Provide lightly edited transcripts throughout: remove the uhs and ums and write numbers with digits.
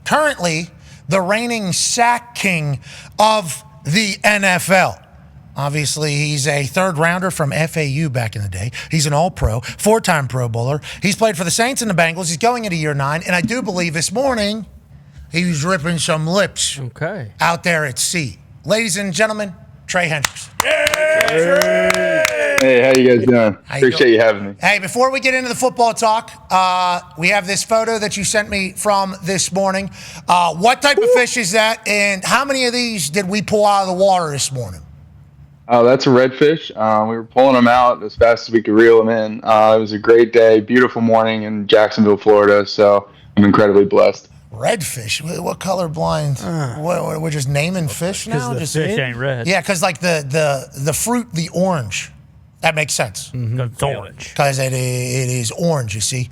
currently the reigning sack king of the NFL. Obviously, he's a third rounder from FAU back in the day. He's an all-pro, four-time Pro Bowler. He's played for the Saints and the Bengals. He's going into year 9. And I do believe this morning he was ripping some lips out there at sea. Ladies and gentlemen, Trey Hendrickson. Hey, how you guys doing? Appreciate you having me. Hey, before we get into the football talk, we have this photo that you sent me from this morning. What type of fish is that, and how many of these did we pull out of the water this morning? Oh, that's a redfish. We were pulling them out as fast as we could reel them in. It was a great day, beautiful morning in Jacksonville, Florida, so I'm incredibly blessed. Redfish? What color blind? We're just naming fish now? Because the fish ain't red. Yeah, because like the fruit, the orange. That makes sense. Mm-hmm. It's orange. Because it is orange, you see.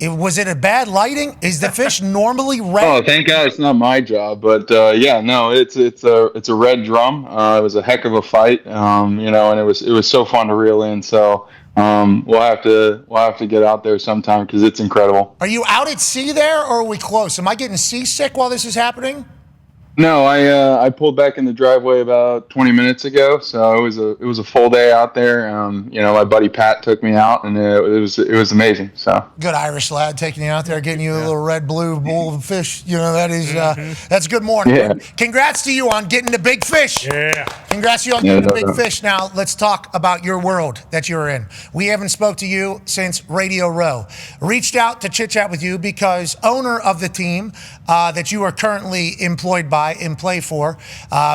Was it a bad lighting? Is the fish normally red? Oh, thank God it's not my job. But yeah, no, it's a red drum. It was a heck of a fight, and it was so fun to reel in. So we'll have to get out there sometime because it's incredible. Are you out at sea there, or are we close? Am I getting seasick while this is happening? No, I pulled back in the driveway about 20 minutes ago, so it was a full day out there. My buddy Pat took me out, and it was amazing. So good Irish lad taking you out there, getting you a little red blue bowl of fish. That is that's good morning. Yeah. Congrats to you on getting the big fish. Yeah. Congrats to you on getting the big fish. Now let's talk about your world that you're in. We haven't spoke to you since Radio Row. Reached out to chit chat with you because owner of the team that you are currently employed by and play for,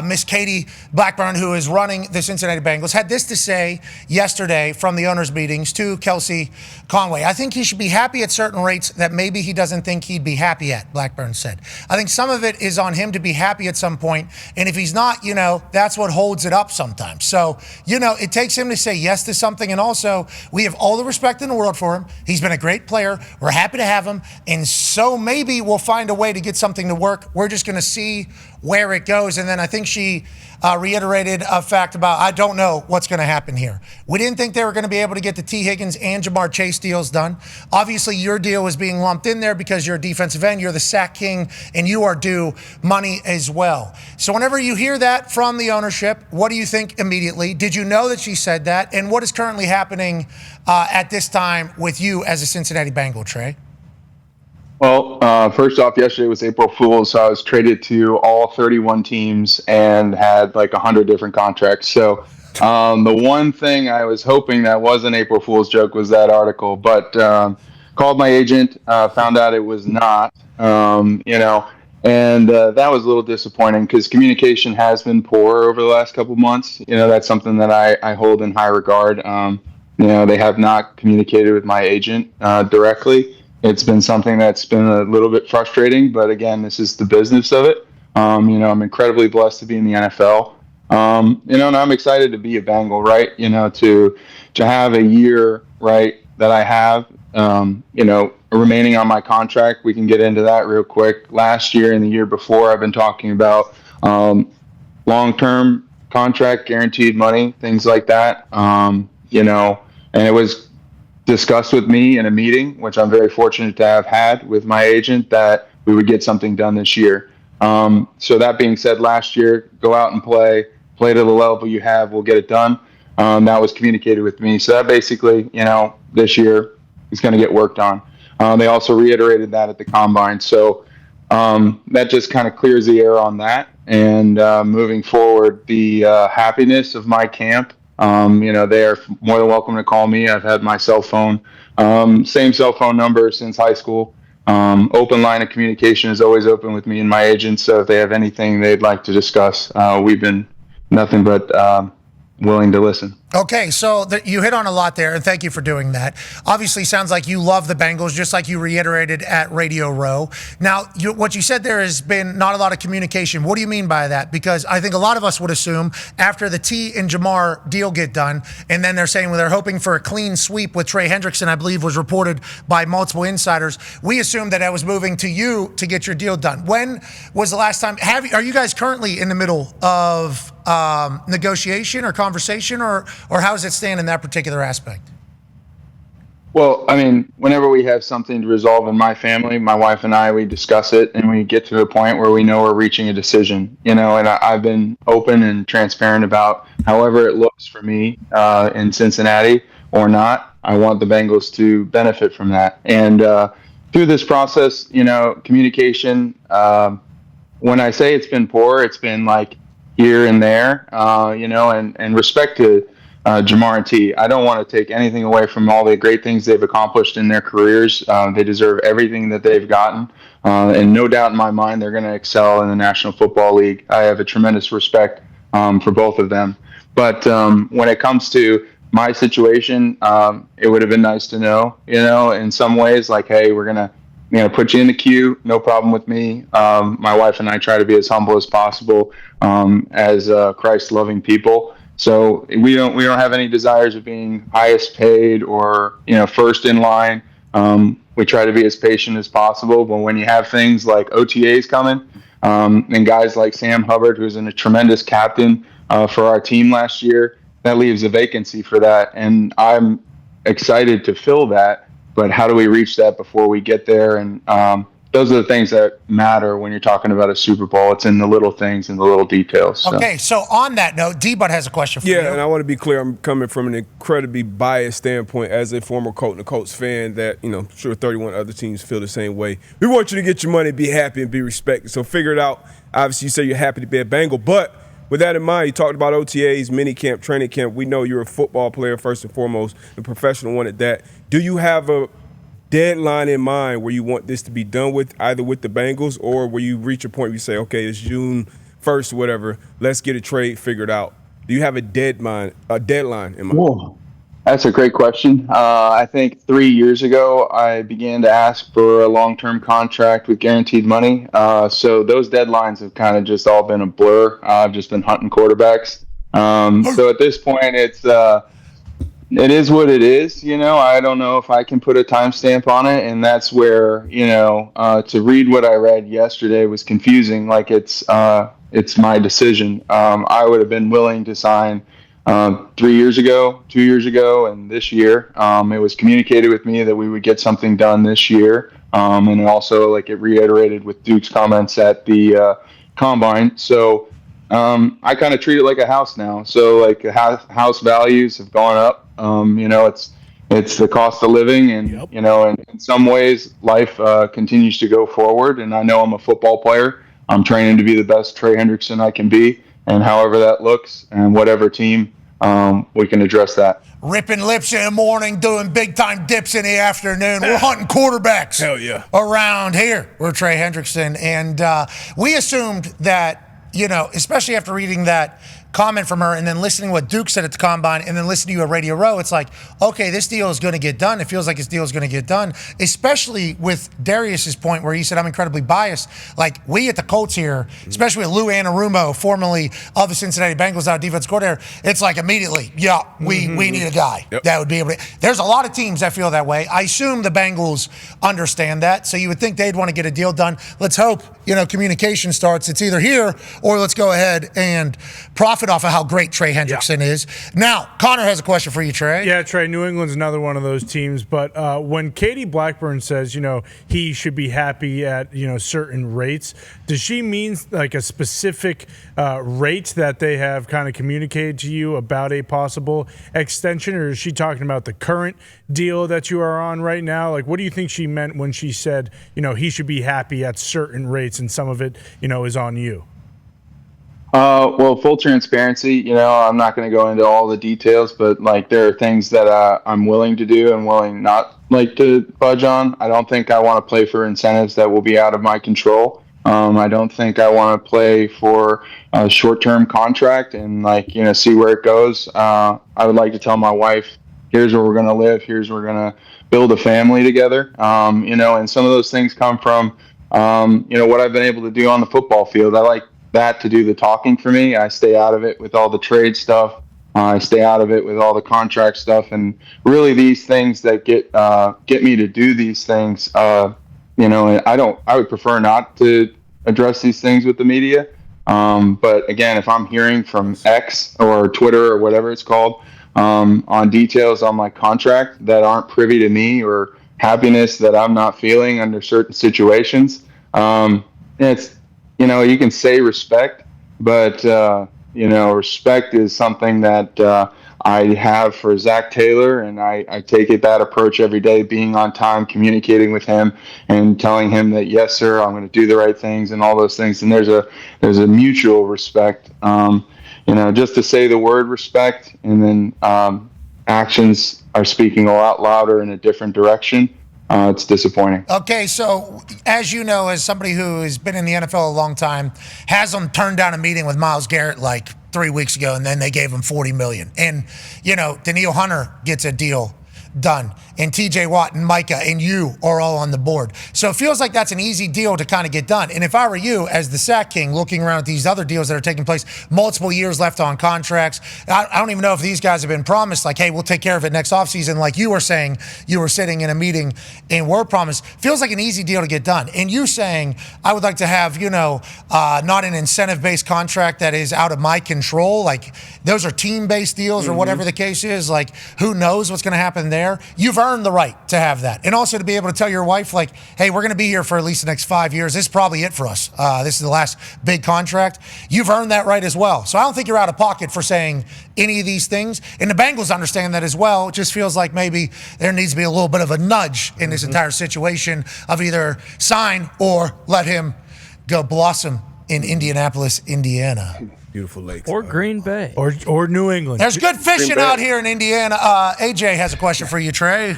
Miss Katie Blackburn, who is running the Cincinnati Bengals, had this to say yesterday from the owners' meetings to Kelsey Conway. I think he should be happy at certain rates that maybe he doesn't think he'd be happy at, Blackburn said. I think some of it is on him to be happy at some point, and if he's not, that's what holds it up sometimes. So, it takes him to say yes to something, and also, we have all the respect in the world for him. He's been a great player. We're happy to have him, and so maybe we'll find a way to get something to work. We're just going to see where it goes. And then I think she reiterated a fact about, I don't know what's going to happen here. We didn't think they were going to be able to get the T. Higgins and Jamar Chase deals done. Obviously, your deal was being lumped in there because you're a defensive end, you're the sack king, and you are due money as well. So whenever you hear that from the ownership, what do you think immediately? Did you know that she said that? And what is currently happening at this time with you as a Cincinnati Bengal, Trey? Well, first off, yesterday was April Fool's, so I was traded to all 31 teams and had like 100 different contracts. So the one thing I was hoping that was an April Fool's joke was that article, but called my agent, found out it was not, and that was a little disappointing because communication has been poor over the last couple of months. That's something that I hold in high regard. They have not communicated with my agent directly. It's been something that's been a little bit frustrating, but again, this is the business of it. I'm incredibly blessed to be in the NFL. And I'm excited to be a Bengal, right? To have a year, right, that I have, remaining on my contract. We can get into that real quick. Last year and the year before, I've been talking about long-term contract, guaranteed money, things like that. And it was discussed with me in a meeting, which I'm very fortunate to have had with my agent, that we would get something done this year. So that being said, last year, go out and play to the level you have, we'll get it done. That was communicated with me. So that basically, this year is going to get worked on. They also reiterated that at the combine. So that just kind of clears the air on that. And moving forward, the happiness of my camp, they are more than welcome to call me. I've had my cell phone, same cell phone number since high school. Open line of communication is always open with me and my agent. So if they have anything they'd like to discuss, we've been nothing but willing to listen. Okay, so you hit on a lot there, and thank you for doing that. Obviously, sounds like you love the Bengals, just like you reiterated at Radio Row. Now, what you said there has been not a lot of communication. What do you mean by that? Because I think a lot of us would assume after the T and Jamar deal get done, and then they're saying they're hoping for a clean sweep with Trey Hendrickson, I believe was reported by multiple insiders. We assumed that I was moving to you to get your deal done. When was the last time? Are you guys currently in the middle of negotiation or conversation, or how does it stand in that particular aspect? Well, I mean, whenever we have something to resolve in my family, my wife and I, we discuss it and we get to a point where we know we're reaching a decision, and I've been open and transparent about however it looks for me in Cincinnati or not. I want the Bengals to benefit from that. And through this process, communication, when I say it's been poor, it's been like here and there, and respect to Jamar and T. I don't want to take anything away from all the great things they've accomplished in their careers. They deserve everything that they've gotten. And no doubt in my mind, they're going to excel in the National Football League. I have a tremendous respect for both of them. But when it comes to my situation, it would have been nice to know, in some ways, like, hey, we're going to put you in the queue. No problem with me. My wife and I try to be as humble as possible as Christ-loving people. So we don't have any desires of being highest paid or first in line. We try to be as patient as possible. But when you have things like OTAs coming and guys like Sam Hubbard, who's a tremendous captain for our team last year, that leaves a vacancy for that. And I'm excited to fill that. But how do we reach that before we get there? And those are the things that matter when you're talking about a Super Bowl. It's in the little things and the little details. So. Okay, so on that note, D-Bud has a question for you. Yeah, and I want to be clear. I'm coming from an incredibly biased standpoint as a former Colt and a Colts fan that, I'm sure 31 other teams feel the same way. We want you to get your money, be happy, and be respected. So figure it out. Obviously, you say you're happy to be a Bengal, but with that in mind, you talked about OTAs, minicamp, training camp. We know you're a football player first and foremost, a professional one at that. Do you have a deadline in mind where you want this to be done with, either with the Bengals or where you reach a point where you say, okay, it's June 1st or whatever, let's get a trade figured out? Do you have a deadline in mind? Whoa. That's a great question. I think 3 years ago, I began to ask for a long-term contract with guaranteed money. So those deadlines have kind of just all been a blur. I've just been hunting quarterbacks. So at this point, it is what it is. I don't know if I can put a timestamp on it. And that's where, to read what I read yesterday was confusing. Like it's my decision. I would have been willing to sign 3 years ago, 2 years ago, and this year. It was communicated with me that we would get something done this year. And also, it reiterated with Duke's comments at the combine. So I kind of treat it like a house now. So house values have gone up. It's the cost of living, and Yep. And in some ways, life continues to go forward. And I know I'm a football player. I'm training to be the best Trey Hendrickson I can be. And however that looks, and whatever team, we can address that. Ripping lips in the morning, doing big-time dips in the afternoon. We're hunting quarterbacks. Hell yeah. Around here. We're Trey Hendrickson. And we assumed that, especially after reading that comment from her and then listening to what Duke said at the combine and then listening to you at Radio Row, it's like, okay, this deal is going to get done. It feels like this deal is going to get done, especially with Darius's point where he said, I'm incredibly biased. Like, we at the Colts here, especially with Lou Anarumo, formerly of the Cincinnati Bengals, our defense coordinator, it's like immediately, we need a guy that would be able to. There's a lot of teams that feel that way. I assume the Bengals understand that, so you would think they'd want to get a deal done. Let's hope, communication starts. It's either here or let's go ahead and profit off of how great Trey Hendrickson is. Now, Connor has a question for you, Trey. Yeah, Trey, New England's another one of those teams. But when Katie Blackburn says, he should be happy at, certain rates, does she mean like a specific rate that they have kind of communicated to you about a possible extension? Or is she talking about the current deal that you are on right now? Like, what do you think she meant when she said, he should be happy at certain rates and some of it, is on you? Well, full transparency, I'm not going to go into all the details, but there are things that I'm willing to do and willing not to budge on. I don't think I want to play for incentives that will be out of my control. I don't think I want to play for a short-term contract and see where it goes. I would like to tell my wife, here's where we're going to live. Here's where we're going to build a family together. And some of those things come from, what I've been able to do on the football field. I like that to do the talking for me. I stay out of it with all the trade stuff. I stay out of it with all the contract stuff, and really these things that get me to do these things. I would prefer not to address these things with the media. But again, if I'm hearing from X or Twitter or whatever it's called, on details on my contract that aren't privy to me, or happiness that I'm not feeling under certain situations. It's, you can say respect, but, respect is something that I have for Zach Taylor, and I take that approach every day, being on time, communicating with him, and telling him that, yes, sir, I'm going to do the right things and all those things. And there's a mutual respect, just to say the word respect, and then actions are speaking a lot louder in a different direction. It's disappointing. Okay, so as you know, as somebody who has been in the NFL a long time, Haslam turned down a meeting with Myles Garrett like 3 weeks ago, and then they gave him $40 million. And, Danielle Hunter gets a deal done, and TJ Watt and Micah and you are all on the board. So it feels like that's an easy deal to kind of get done. And if I were you, as the Sack King, looking around at these other deals that are taking place, multiple years left on contracts, I don't even know if these guys have been promised, like, hey, we'll take care of it next offseason. Like you were saying, you were sitting in a meeting and were promised. Feels like an easy deal to get done. And you saying, I would like to have, not an incentive-based contract that is out of my control. Like those are team-based deals, or whatever the case is. Like, who knows what's going to happen there? You've earned the right to have that. And also to be able to tell your wife, like, hey, we're going to be here for at least the next 5 years. This is probably it for us. This is the last big contract. You've earned that right as well. So I don't think you're out of pocket for saying any of these things. And the Bengals understand that as well. It just feels like maybe there needs to be a little bit of a nudge in this entire situation of either sign or let him go blossom in Indianapolis, Indiana. Beautiful lakes. Or Green Bay. Or New England. There's good fishing out here in Indiana. AJ has a question for you, Trey.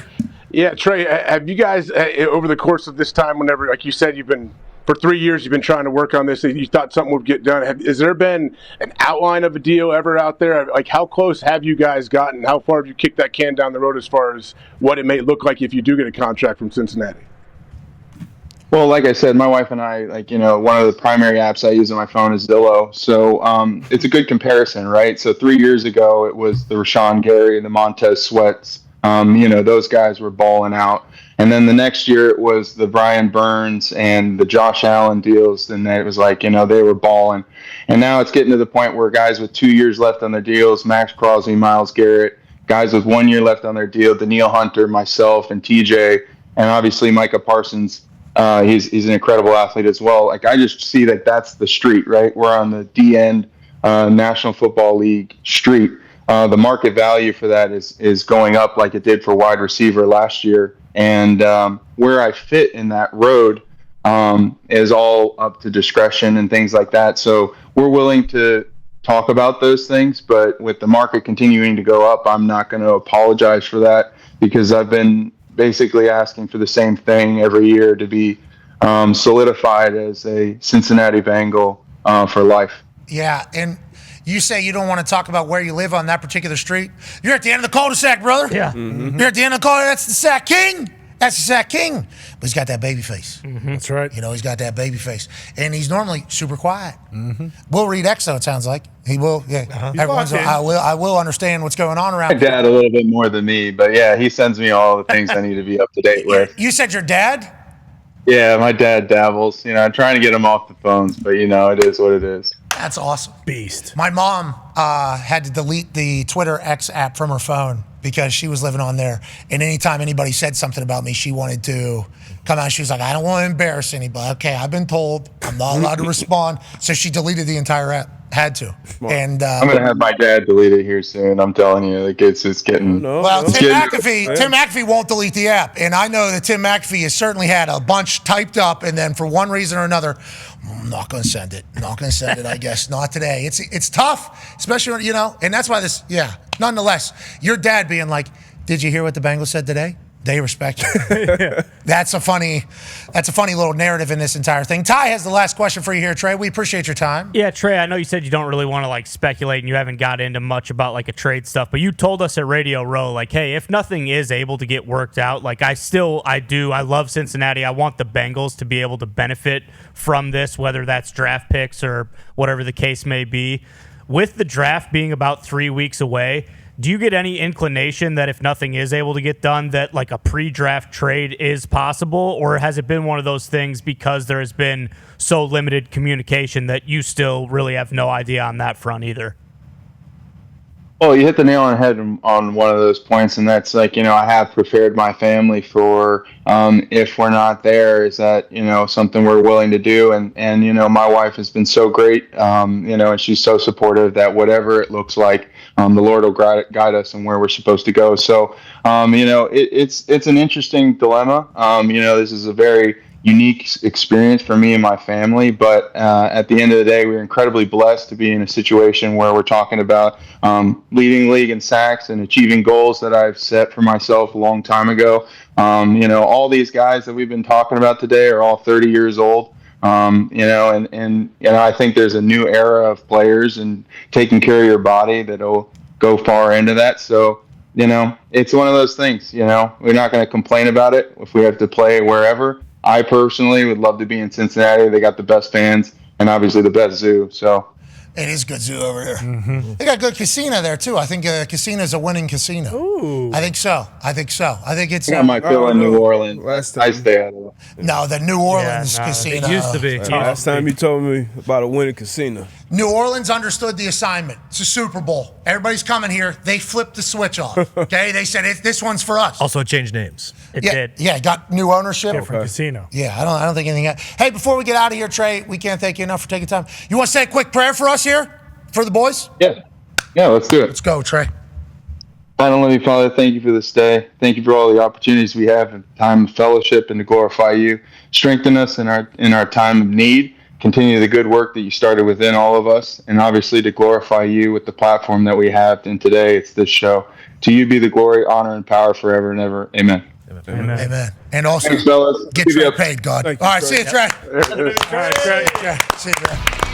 Yeah, Trey, have you guys, over the course of this time, whenever, like you said, for 3 years, you've been trying to work on this, and you thought something would get done. Has there been an outline of a deal ever out there? Like, how close have you guys gotten? How far have you kicked that can down the road as far as what it may look like if you do get a contract from Cincinnati? Well, like I said, my wife and I, one of the primary apps I use on my phone is Zillow. So it's a good comparison, right? So 3 years ago, it was the Rashawn Gary and the Montez Sweats. Those guys were balling out. And then the next year, it was the Brian Burns and the Josh Allen deals. And it was like, they were balling. And now it's getting to the point where guys with 2 years left on their deals, Max Crosby, Myles Garrett, guys with 1 year left on their deal, Danielle Hunter, myself, and TJ, and obviously Micah Parsons. He's an incredible athlete as well. Like, I just see that that's the street, right? We're on the D-end National Football League street. The market value for that is going up like it did for wide receiver last year. And where I fit in that road is all up to discretion and things like that. So we're willing to talk about those things, but with the market continuing to go up, I'm not going to apologize for that, because I've been basically asking for the same thing every year, to be solidified as a Cincinnati Bengal for life. Yeah, and you say you don't want to talk about where you live on that particular street. You're at the end of the cul-de-sac, brother. Yeah. You're at the end of the cul-de-sac. That's the Sack King. That's the Sack King. But he's got that baby face. That's right. He's got that baby face. And he's normally super quiet. We'll read EXO, it sounds like. He will. Yeah. Everyone's, I will understand what's going on around. My dad a little bit more than me, but yeah, he sends me all the things I need to be up to date with. You said your dad? Yeah, my dad dabbles. I'm trying to get him off the phones, but it is what it is. That's awesome. Beast. My mom had to delete the Twitter X app from her phone because she was living on there. And anytime anybody said something about me, she wanted to come out. She was like, I don't want to embarrass anybody. Okay, I've been told I'm not allowed to respond. So she deleted the entire app. Had to. And I'm going to have my dad delete it here soon. I'm telling you, it's getting... Well, Tim McAfee won't delete the app. And I know that Tim McAfee has certainly had a bunch typed up, and then for one reason or another, I'm not going to send it. Not going to send it, I guess. Not today. It's tough, especially, and that's why nonetheless, your dad being like, did you hear what the Bengals said today? They respect you. That's a funny little narrative in this entire thing. Ty has the last question for you here, Trey. We appreciate your time. Yeah, Trey, I know you said you don't really want to speculate and you haven't got into much about a trade stuff, but you told us at Radio Row, hey, if nothing is able to get worked out, I love Cincinnati. I want the Bengals to be able to benefit from this, whether that's draft picks or whatever the case may be. With the draft being about 3 weeks away, do you get any inclination that if nothing is able to get done, that a pre-draft trade is possible? Or has it been one of those things because there has been so limited communication that you still really have no idea on that front either? Well, you hit the nail on the head on one of those points, and that's like, I have prepared my family for if we're not there, is that, something we're willing to do. And my wife has been so great, and she's so supportive that whatever it looks like, the Lord will guide us and where we're supposed to go. So, it's an interesting dilemma. This is a very unique experience for me and my family, but at the end of the day, we're incredibly blessed to be in a situation where we're talking about leading league in sacks and achieving goals that I've set for myself a long time ago. All these guys that we've been talking about today are all 30 years old. And I think there's a new era of players and taking care of your body that'll go far into that. So, it's one of those things. We're not going to complain about it if we have to play wherever. I personally would love to be in Cincinnati. They got the best fans and obviously the best zoo. So it is good zoo over here. Mm-hmm. They got good casino there too. I think casino's a winning casino. Ooh. I think so. I think it's. I might feel in New Orleans. I stay out of it. No, the New Orleans casino. It used to be. Last time you told me about a winning casino. New Orleans understood the assignment. It's a Super Bowl. Everybody's coming here. They flipped the switch off. Okay, they said this one's for us. Also, it changed names. It did. Yeah, got new ownership. Different casino. Yeah, I don't think anything. Hey, before we get out of here, Trey, we can't thank you enough for taking time. You want to say a quick prayer for us here, for the boys? Yeah, let's do it. Let's go, Trey. Finally, Father, thank you for this day. Thank you for all the opportunities we have in time of fellowship and to glorify you. Strengthen us in our time of need. Continue the good work that you started within all of us, and obviously to glorify you with the platform that we have. And today, it's this show. To you be the glory, honor, and power forever and ever. Amen. Amen. And also, Thanks, fellas. get Trey paid, God. All right, see you, Trey. All right, Trey. See you, Trey.